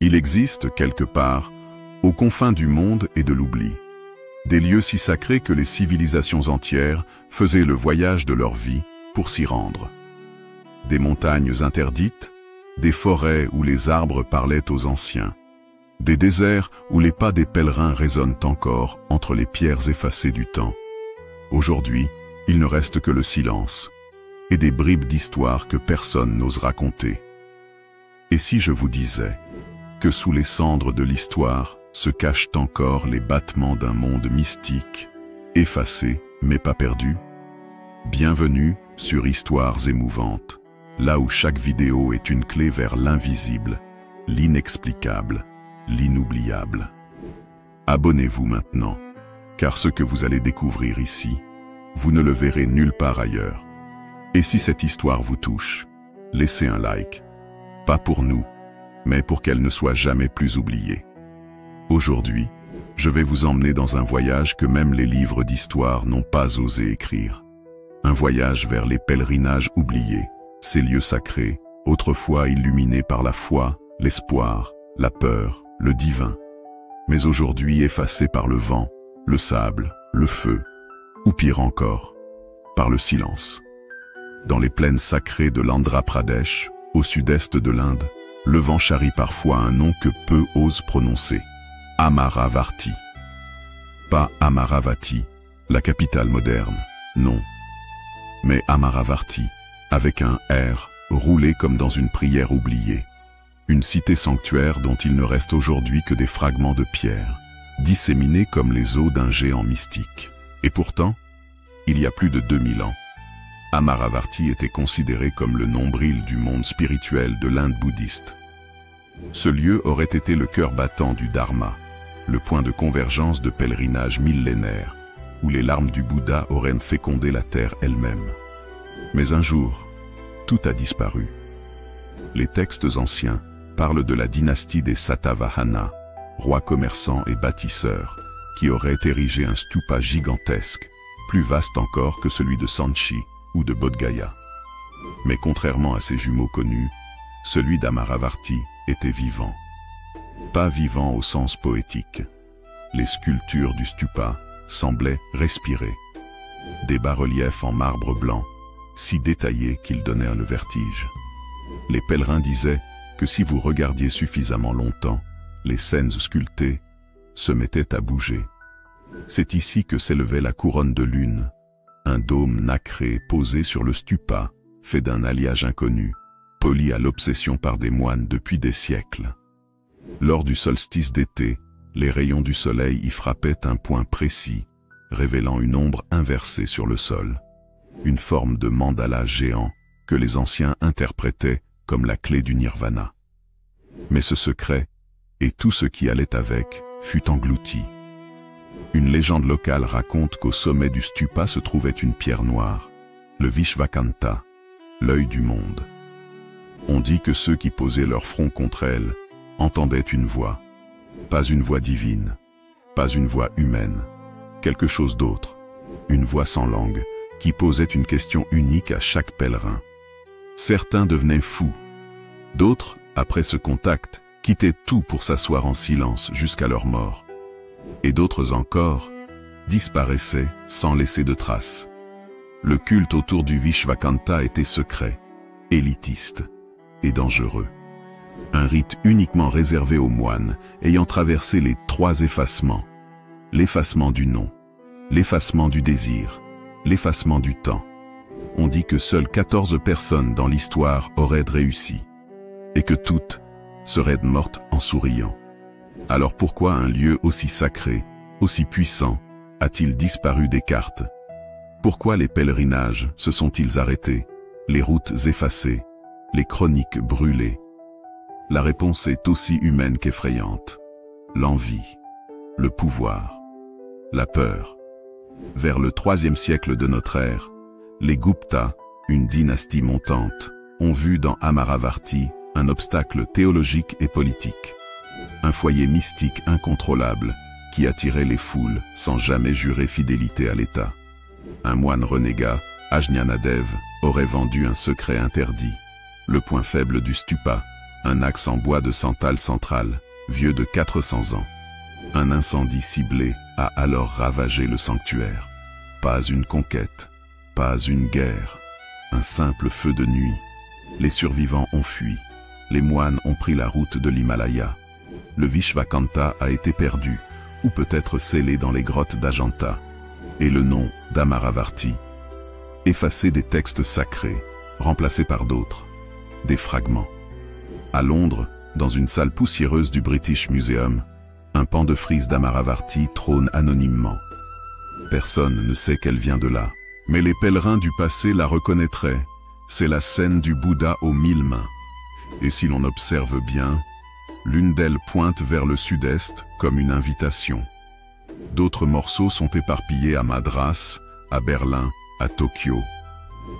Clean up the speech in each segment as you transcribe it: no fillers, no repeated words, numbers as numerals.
Il existe, quelque part, aux confins du monde et de l'oubli, des lieux si sacrés que les civilisations entières faisaient le voyage de leur vie pour s'y rendre. Des montagnes interdites, des forêts où les arbres parlaient aux anciens, des déserts où les pas des pèlerins résonnent encore entre les pierres effacées du temps. Aujourd'hui, il ne reste que le silence et des bribes d'histoire que personne n'ose raconter. Et si je vous disais que sous les cendres de l'histoire se cachent encore les battements d'un monde mystique, effacé mais pas perdu? Bienvenue sur Histoires émouvantes, là où chaque vidéo est une clé vers l'invisible, l'inexplicable, l'inoubliable. Abonnez-vous maintenant, car ce que vous allez découvrir ici, vous ne le verrez nulle part ailleurs. Et si cette histoire vous touche, laissez un like, pas pour nous, mais pour qu'elle ne soit jamais plus oubliée. Aujourd'hui, je vais vous emmener dans un voyage que même les livres d'histoire n'ont pas osé écrire. Un voyage vers les pèlerinages oubliés, ces lieux sacrés, autrefois illuminés par la foi, l'espoir, la peur, le divin, mais aujourd'hui effacés par le vent, le sable, le feu, ou pire encore, par le silence. Dans les plaines sacrées de l'Andhra Pradesh, au sud-est de l'Inde, le vent charrie parfois un nom que peu osent prononcer, Amaravarti. Pas Amaravati, la capitale moderne, non. Mais Amaravarti, avec un R, roulé comme dans une prière oubliée. Une cité sanctuaire dont il ne reste aujourd'hui que des fragments de pierre, disséminés comme les os d'un géant mystique. Et pourtant, il y a plus de 2000 ans, Amaravarti était considéré comme le nombril du monde spirituel de l'Inde bouddhiste. Ce lieu aurait été le cœur battant du Dharma, le point de convergence de pèlerinage millénaire, où les larmes du Bouddha auraient fécondé la terre elle-même. Mais un jour, tout a disparu. Les textes anciens parlent de la dynastie des Satavahana, rois commerçants et bâtisseurs, qui auraient érigé un stupa gigantesque, plus vaste encore que celui de Sanchi ou de Bodh Gaya. Mais contrairement à ses jumeaux connus, celui d'Amaravarti était vivant. Pas vivant au sens poétique. Les sculptures du stupa semblaient respirer. Des bas-reliefs en marbre blanc, si détaillés qu'ils donnaient le vertige. Les pèlerins disaient que si vous regardiez suffisamment longtemps, les scènes sculptées se mettaient à bouger. C'est ici que s'élevait la couronne de lune, un dôme nacré posé sur le stupa, fait d'un alliage inconnu, poli à l'obsession par des moines depuis des siècles. Lors du solstice d'été, les rayons du soleil y frappaient un point précis, révélant une ombre inversée sur le sol, une forme de mandala géant que les anciens interprétaient comme la clé du nirvana. Mais ce secret, et tout ce qui allait avec, fut englouti. Une légende locale raconte qu'au sommet du stupa se trouvait une pierre noire, le Vishvakanta, l'œil du monde. On dit que ceux qui posaient leur front contre elle entendaient une voix, pas une voix divine, pas une voix humaine, quelque chose d'autre, une voix sans langue, qui posait une question unique à chaque pèlerin. Certains devenaient fous, d'autres, après ce contact, quittaient tout pour s'asseoir en silence jusqu'à leur mort. Et d'autres encore disparaissaient sans laisser de traces. Le culte autour du Vishvakanta était secret, élitiste et dangereux. Un rite uniquement réservé aux moines ayant traversé les 3 effacements. L'effacement du nom, l'effacement du désir, l'effacement du temps. On dit que seules 14 personnes dans l'histoire auraient réussi, et que toutes seraient mortes en souriant. Alors pourquoi un lieu aussi sacré, aussi puissant, a-t-il disparu des cartes? Pourquoi les pèlerinages se sont-ils arrêtés, les routes effacées, les chroniques brûlées? La réponse est aussi humaine qu'effrayante. L'envie, le pouvoir, la peur. Vers le 3e siècle de notre ère, les Gupta, une dynastie montante, ont vu dans Amaravarti un obstacle théologique et politique. Un foyer mystique incontrôlable qui attirait les foules sans jamais jurer fidélité à l'État. Un moine renégat, Ajñanadev, aurait vendu un secret interdit, le point faible du stupa, un axe en bois de santal central, vieux de 400 ans. Un incendie ciblé a alors ravagé le sanctuaire. Pas une conquête, pas une guerre, un simple feu de nuit. Les survivants ont fui. Les moines ont pris la route de l'Himalaya. Le Vishvakanta a été perdu, ou peut-être scellé dans les grottes d'Ajanta. Et le nom d'Amaravarti, effacé des textes sacrés, remplacé par d'autres, des fragments. À Londres, dans une salle poussiéreuse du British Museum, un pan de frise d'Amaravarti trône anonymement. Personne ne sait qu'elle vient de là, mais les pèlerins du passé la reconnaîtraient. C'est la scène du Bouddha aux 1000 mains. Et si l'on observe bien, l'une d'elles pointe vers le sud-est comme une invitation. D'autres morceaux sont éparpillés à Madras, à Berlin, à Tokyo.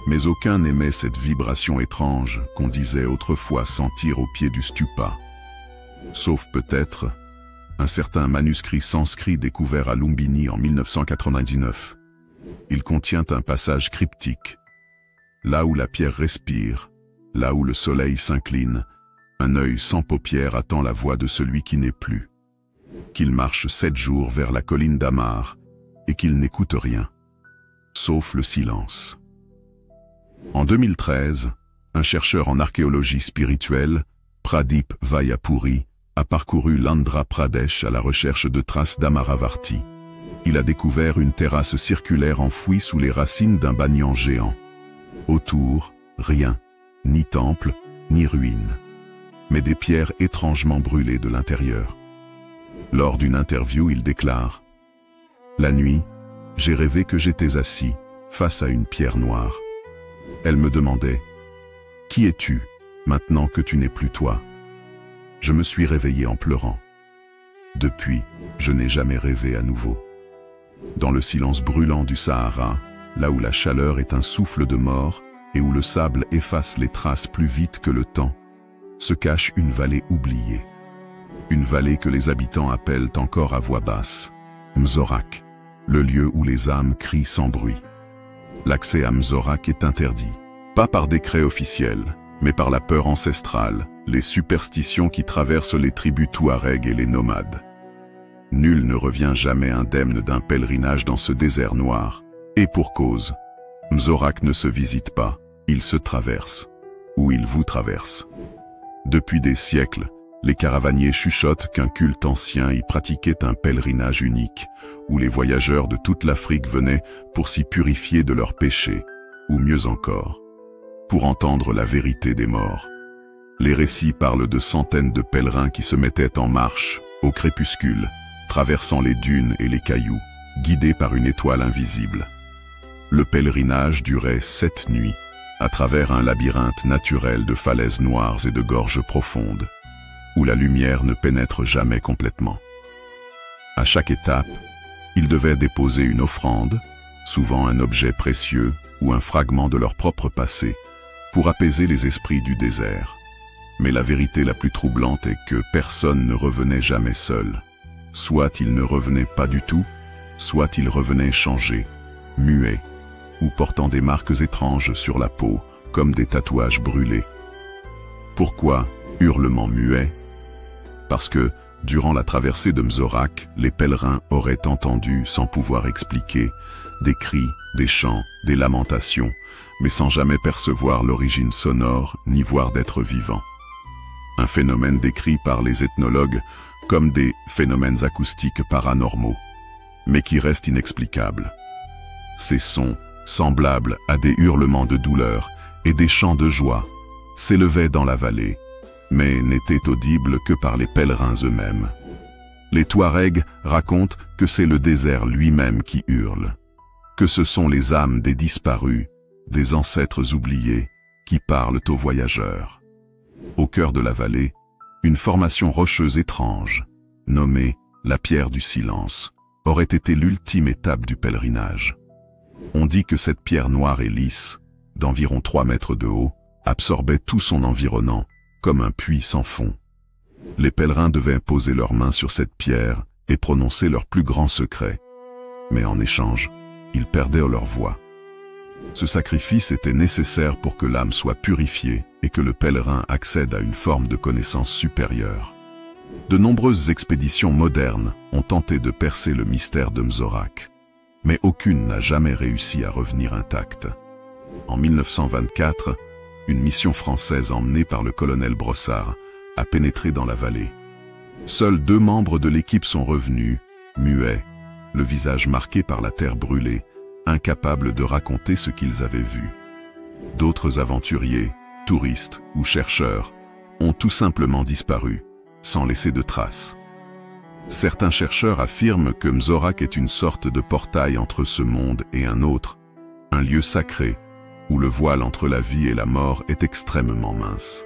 Mais aucun n'aimait cette vibration étrange qu'on disait autrefois sentir au pied du stupa. Sauf peut-être un certain manuscrit sanskrit découvert à Lumbini en 1999. Il contient un passage cryptique. Là où la pierre respire, là où le soleil s'incline, un œil sans paupières attend la voix de celui qui n'est plus. Qu'il marche 7 jours vers la colline d'Amar et qu'il n'écoute rien, sauf le silence. En 2013, un chercheur en archéologie spirituelle, Pradip Vayapuri, a parcouru l'Andhra Pradesh à la recherche de traces d'Amaravarti. Il a découvert une terrasse circulaire enfouie sous les racines d'un banyan géant. Autour, rien, ni temple, ni ruines, mais des pierres étrangement brûlées de l'intérieur. Lors d'une interview, il déclare « La nuit, j'ai rêvé que j'étais assis face à une pierre noire. Elle me demandait « Qui es-tu, maintenant que tu n'es plus toi ?» Je me suis réveillé en pleurant. Depuis, je n'ai jamais rêvé à nouveau. Dans le silence brûlant du Sahara, là où la chaleur est un souffle de mort et où le sable efface les traces plus vite que le temps, se cache une vallée oubliée. Une vallée que les habitants appellent encore à voix basse Mzorak, le lieu où les âmes crient sans bruit. L'accès à Mzorak est interdit, pas par décret officiel, mais par la peur ancestrale, les superstitions qui traversent les tribus touaregs et les nomades. Nul ne revient jamais indemne d'un pèlerinage dans ce désert noir, et pour cause. Mzorak ne se visite pas, il se traverse, ou il vous traverse. Depuis des siècles, les caravaniers chuchotent qu'un culte ancien y pratiquait un pèlerinage unique, où les voyageurs de toute l'Afrique venaient pour s'y purifier de leurs péchés, ou mieux encore, pour entendre la vérité des morts. Les récits parlent de centaines de pèlerins qui se mettaient en marche, au crépuscule, traversant les dunes et les cailloux, guidés par une étoile invisible. Le pèlerinage durait 7 nuits, à travers un labyrinthe naturel de falaises noires et de gorges profondes, où la lumière ne pénètre jamais complètement. À chaque étape, ils devaient déposer une offrande, souvent un objet précieux ou un fragment de leur propre passé, pour apaiser les esprits du désert. Mais la vérité la plus troublante est que personne ne revenait jamais seul. Soit il ne revenait pas du tout, soit il revenait changé, muet, ou portant des marques étranges sur la peau, comme des tatouages brûlés. Pourquoi hurlements muets? Parce que, durant la traversée de Mzorak, les pèlerins auraient entendu, sans pouvoir expliquer, des cris, des chants, des lamentations, mais sans jamais percevoir l'origine sonore ni voir d'êtres vivants. Un phénomène décrit par les ethnologues comme des phénomènes acoustiques paranormaux, mais qui restent inexplicables. Ces sons, semblables à des hurlements de douleur et des chants de joie, s'élevaient dans la vallée, mais n'étaient audibles que par les pèlerins eux-mêmes. Les Touaregs racontent que c'est le désert lui-même qui hurle, que ce sont les âmes des disparus, des ancêtres oubliés, qui parlent aux voyageurs. Au cœur de la vallée, une formation rocheuse étrange, nommée la pierre du silence, aurait été l'ultime étape du pèlerinage. On dit que cette pierre noire et lisse, d'environ 3 mètres de haut, absorbait tout son environnant, comme un puits sans fond. Les pèlerins devaient poser leurs mains sur cette pierre et prononcer leur plus grand secret. Mais en échange, ils perdaient leur voix. Ce sacrifice était nécessaire pour que l'âme soit purifiée et que le pèlerin accède à une forme de connaissance supérieure. De nombreuses expéditions modernes ont tenté de percer le mystère de Mzorak, mais aucune n'a jamais réussi à revenir intacte. En 1924, une mission française emmenée par le colonel Brossard a pénétré dans la vallée. Seuls 2 membres de l'équipe sont revenus, muets, le visage marqué par la terre brûlée, incapables de raconter ce qu'ils avaient vu. D'autres aventuriers, touristes ou chercheurs ont tout simplement disparu, sans laisser de traces. Certains chercheurs affirment que Mzorak est une sorte de portail entre ce monde et un autre, un lieu sacré, où le voile entre la vie et la mort est extrêmement mince.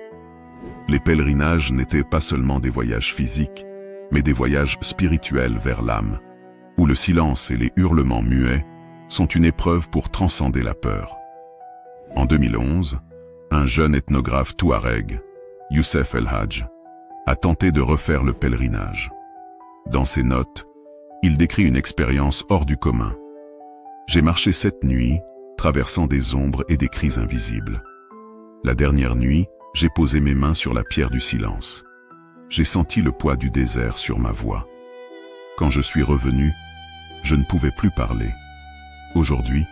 Les pèlerinages n'étaient pas seulement des voyages physiques, mais des voyages spirituels vers l'âme, où le silence et les hurlements muets sont une épreuve pour transcender la peur. En 2011, un jeune ethnographe touareg, Youssef El Hadj, a tenté de refaire le pèlerinage. Dans ses notes, il décrit une expérience hors du commun. « J'ai marché cette nuit, traversant des ombres et des cris invisibles. La dernière nuit, j'ai posé mes mains sur la pierre du silence. J'ai senti le poids du désert sur ma voix. Quand je suis revenu, je ne pouvais plus parler. Aujourd'hui,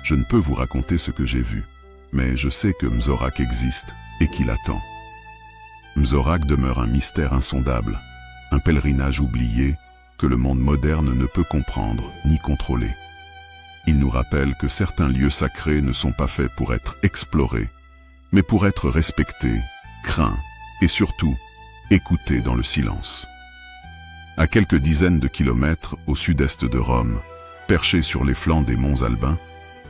je ne peux vous raconter ce que j'ai vu, mais je sais que Mzorak existe et qu'il attend. Mzorak demeure un mystère insondable, un pèlerinage oublié que le monde moderne ne peut comprendre ni contrôler. Il nous rappelle que certains lieux sacrés ne sont pas faits pour être explorés, mais pour être respectés, craints et surtout écoutés dans le silence. À quelques dizaines de kilomètres au sud-est de Rome, perché sur les flancs des monts Albins,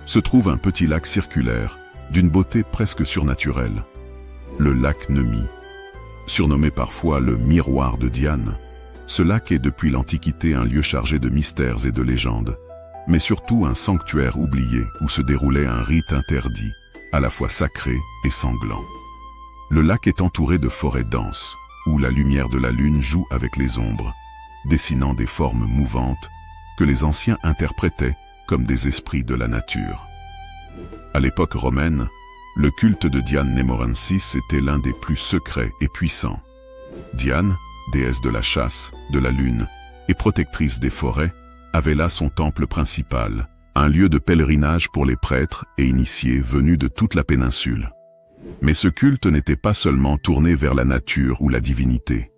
se trouve un petit lac circulaire d'une beauté presque surnaturelle, le lac Nemi. Surnommé parfois le miroir de Diane, ce lac est depuis l'Antiquité un lieu chargé de mystères et de légendes, mais surtout un sanctuaire oublié où se déroulait un rite interdit, à la fois sacré et sanglant. Le lac est entouré de forêts denses, où la lumière de la lune joue avec les ombres, dessinant des formes mouvantes que les anciens interprétaient comme des esprits de la nature. À l'époque romaine, le culte de Diane Nemorensis était l'un des plus secrets et puissants. Diane, déesse de la chasse, de la lune et protectrice des forêts, avait là son temple principal, un lieu de pèlerinage pour les prêtres et initiés venus de toute la péninsule. Mais ce culte n'était pas seulement tourné vers la nature ou la divinité.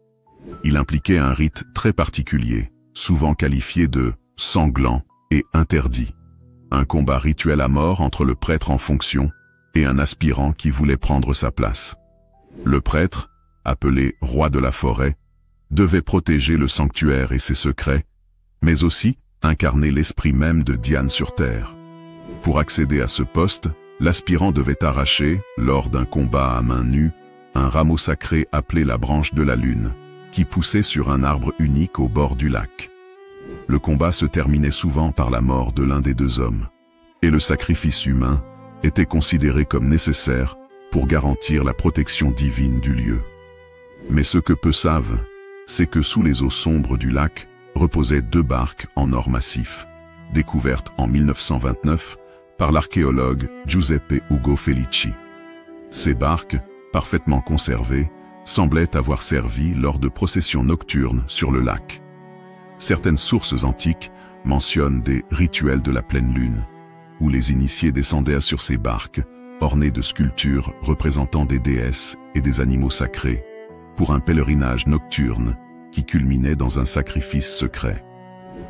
Il impliquait un rite très particulier, souvent qualifié de sanglant et interdit. Un combat rituel à mort entre le prêtre en fonction et un aspirant qui voulait prendre sa place. Le prêtre, appelé roi de la forêt, devait protéger le sanctuaire et ses secrets, mais aussi incarner l'esprit même de Diane sur terre. Pour accéder à ce poste, l'aspirant devait arracher, lors d'un combat à main nue, un rameau sacré appelé la branche de la lune, qui poussait sur un arbre unique au bord du lac. Le combat se terminait souvent par la mort de l'un des 2 hommes, et le sacrifice humain était considéré comme nécessaire pour garantir la protection divine du lieu. Mais ce que peu savent, c'est que sous les eaux sombres du lac reposaient 2 barques en or massif, découvertes en 1929 par l'archéologue Giuseppe Ugo Felici. Ces barques, parfaitement conservées, semblaient avoir servi lors de processions nocturnes sur le lac. Certaines sources antiques mentionnent des rituels de la pleine lune, où les initiés descendaient sur ces barques, ornées de sculptures représentant des déesses et des animaux sacrés, pour un pèlerinage nocturne qui culminait dans un sacrifice secret.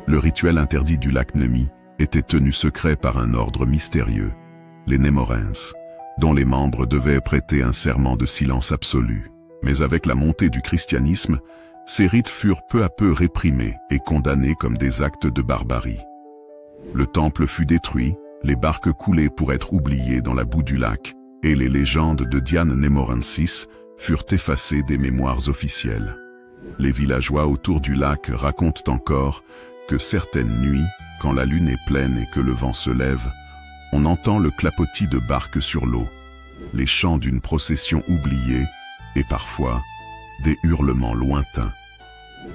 Le rituel interdit du lac Nemi était tenu secret par un ordre mystérieux, les Némorens, dont les membres devaient prêter un serment de silence absolu. Mais avec la montée du christianisme, ces rites furent peu à peu réprimés et condamnés comme des actes de barbarie. Le temple fut détruit, les barques coulaient pour être oubliées dans la boue du lac, et les légendes de Diane Nemorensis furent effacées des mémoires officielles. Les villageois autour du lac racontent encore que certaines nuits, quand la lune est pleine et que le vent se lève, on entend le clapotis de barques sur l'eau, les chants d'une procession oubliée et parfois des hurlements lointains.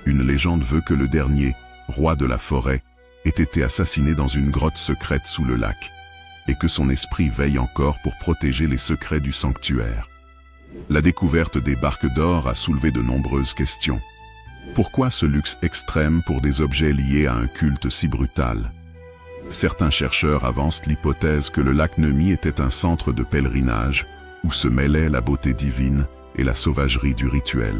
Une légende veut que le dernier, roi de la forêt, ait été assassiné dans une grotte secrète sous le lac, et que son esprit veille encore pour protéger les secrets du sanctuaire. La découverte des barques d'or a soulevé de nombreuses questions. Pourquoi ce luxe extrême pour des objets liés à un culte si brutal? Certains chercheurs avancent l'hypothèse que le lac Nemi était un centre de pèlerinage où se mêlaient la beauté divine et la sauvagerie du rituel.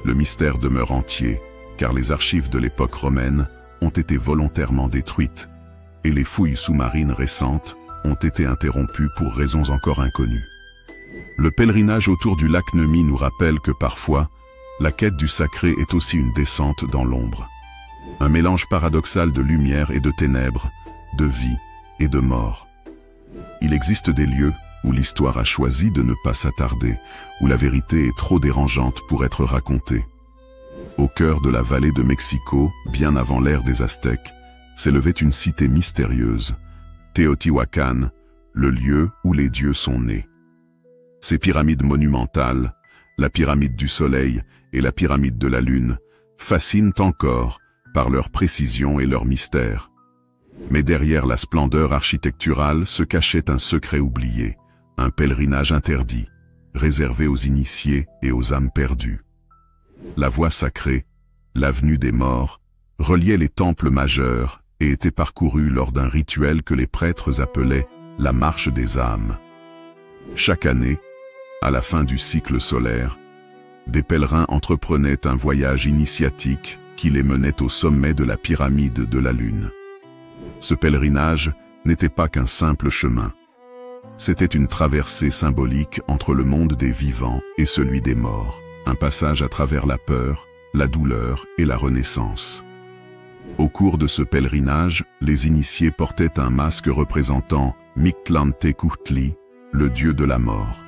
Le mystère demeure entier, car les archives de l'époque romaine ont été volontairement détruites, et les fouilles sous-marines récentes ont été interrompues pour raisons encore inconnues. Le pèlerinage autour du lac Nemi nous rappelle que parfois, la quête du sacré est aussi une descente dans l'ombre. Un mélange paradoxal de lumière et de ténèbres, de vie et de mort. Il existe des lieux où l'histoire a choisi de ne pas s'attarder, où la vérité est trop dérangeante pour être racontée. Au cœur de la vallée de Mexico, bien avant l'ère des Aztèques, s'élevait une cité mystérieuse, Teotihuacan, le lieu où les dieux sont nés. Ces pyramides monumentales, la pyramide du Soleil et la pyramide de la Lune, fascinent encore par leur précision et leur mystère. Mais derrière la splendeur architecturale se cachait un secret oublié, un pèlerinage interdit, réservé aux initiés et aux âmes perdues. La voie sacrée, l'avenue des morts, reliait les temples majeurs et était parcourue lors d'un rituel que les prêtres appelaient la marche des âmes. Chaque année, à la fin du cycle solaire, des pèlerins entreprenaient un voyage initiatique qui les menait au sommet de la pyramide de la Lune. Ce pèlerinage n'était pas qu'un simple chemin. C'était une traversée symbolique entre le monde des vivants et celui des morts, un passage à travers la peur, la douleur et la renaissance. Au cours de ce pèlerinage, les initiés portaient un masque représentant Mictlantecutli, le dieu de la mort,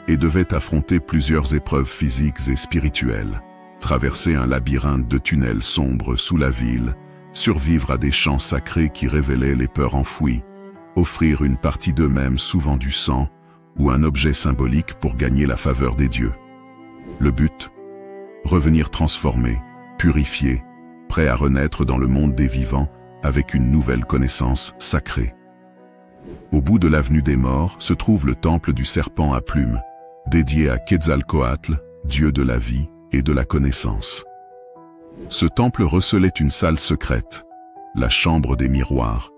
et devaient affronter plusieurs épreuves physiques et spirituelles, traverser un labyrinthe de tunnels sombres sous la ville, survivre à des chants sacrés qui révélaient les peurs enfouies, offrir une partie d'eux-mêmes souvent du sang ou un objet symbolique pour gagner la faveur des dieux. Le but? Revenir transformé, purifié, prêt à renaître dans le monde des vivants avec une nouvelle connaissance sacrée. Au bout de l'avenue des morts se trouve le temple du serpent à plumes, dédié à Quetzalcoatl, dieu de la vie et de la connaissance. Ce temple recelait une salle secrète, la chambre des miroirs,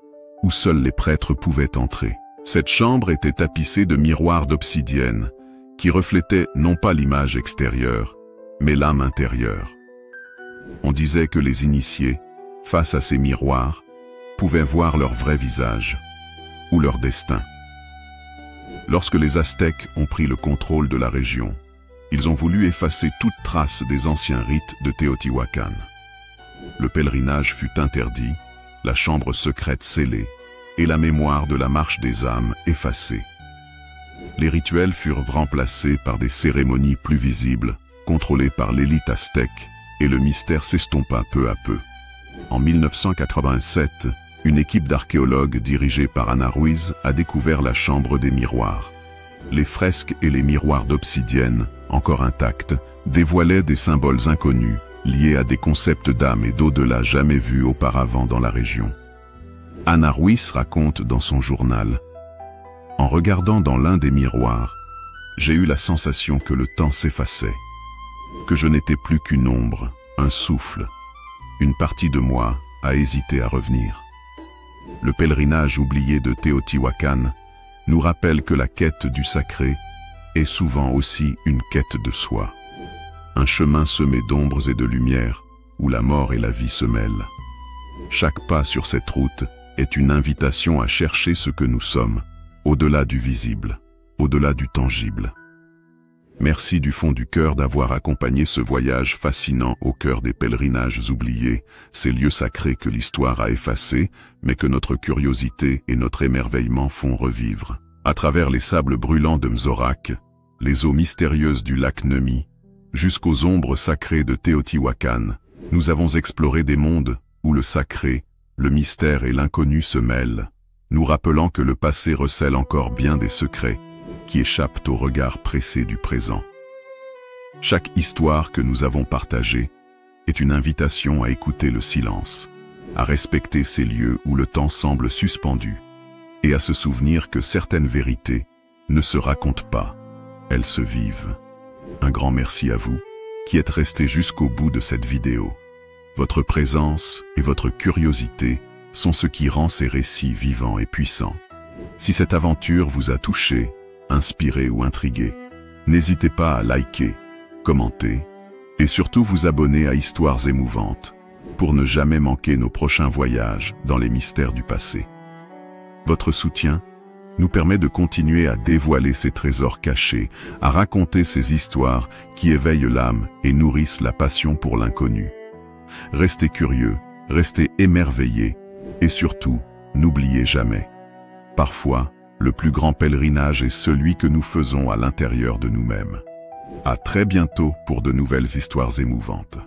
où seuls les prêtres pouvaient entrer. Cette chambre était tapissée de miroirs d'obsidienne, qui reflétaient non pas l'image extérieure, mais l'âme intérieure. On disait que les initiés, face à ces miroirs, pouvaient voir leur vrai visage, ou leur destin. Lorsque les Aztèques ont pris le contrôle de la région, ils ont voulu effacer toute trace des anciens rites de Teotihuacan. Le pèlerinage fut interdit, la chambre secrète scellée, et la mémoire de la marche des âmes effacée. Les rituels furent remplacés par des cérémonies plus visibles, contrôlées par l'élite aztèque, et le mystère s'estompa peu à peu. En 1987, une équipe d'archéologues dirigée par Ana Ruiz a découvert la chambre des miroirs. Les fresques et les miroirs d'obsidienne, encore intacts, dévoilaient des symboles inconnus, liés à des concepts d'âme et d'au-delà jamais vus auparavant dans la région. Ana Ruiz raconte dans son journal: « En regardant dans l'un des miroirs, j'ai eu la sensation que le temps s'effaçait, que je n'étais plus qu'une ombre, un souffle. Une partie de moi a hésité à revenir. » Le pèlerinage oublié de Teotihuacan nous rappelle que la quête du sacré est souvent aussi une quête de soi. Un chemin semé d'ombres et de lumière, où la mort et la vie se mêlent. Chaque pas sur cette route est une invitation à chercher ce que nous sommes, au-delà du visible, au-delà du tangible. Merci du fond du cœur d'avoir accompagné ce voyage fascinant au cœur des pèlerinages oubliés, ces lieux sacrés que l'histoire a effacés, mais que notre curiosité et notre émerveillement font revivre. À travers les sables brûlants de Mzorak, les eaux mystérieuses du lac Nemi, jusqu'aux ombres sacrées de Teotihuacan, nous avons exploré des mondes où le sacré, le mystère et l'inconnu se mêlent, nous rappelant que le passé recèle encore bien des secrets qui échappent au regard pressé du présent. Chaque histoire que nous avons partagée est une invitation à écouter le silence, à respecter ces lieux où le temps semble suspendu, et à se souvenir que certaines vérités ne se racontent pas, elles se vivent. Un grand merci à vous, qui êtes restés jusqu'au bout de cette vidéo. Votre présence et votre curiosité sont ce qui rend ces récits vivants et puissants. Si cette aventure vous a touché, inspiré ou intrigué, n'hésitez pas à liker, commenter et surtout vous abonner à Histoires émouvantes pour ne jamais manquer nos prochains voyages dans les mystères du passé. Votre soutien nous permet de continuer à dévoiler ces trésors cachés, à raconter ces histoires qui éveillent l'âme et nourrissent la passion pour l'inconnu. Restez curieux, restez émerveillés et surtout, n'oubliez jamais. Parfois, le plus grand pèlerinage est celui que nous faisons à l'intérieur de nous-mêmes. À très bientôt pour de nouvelles histoires émouvantes.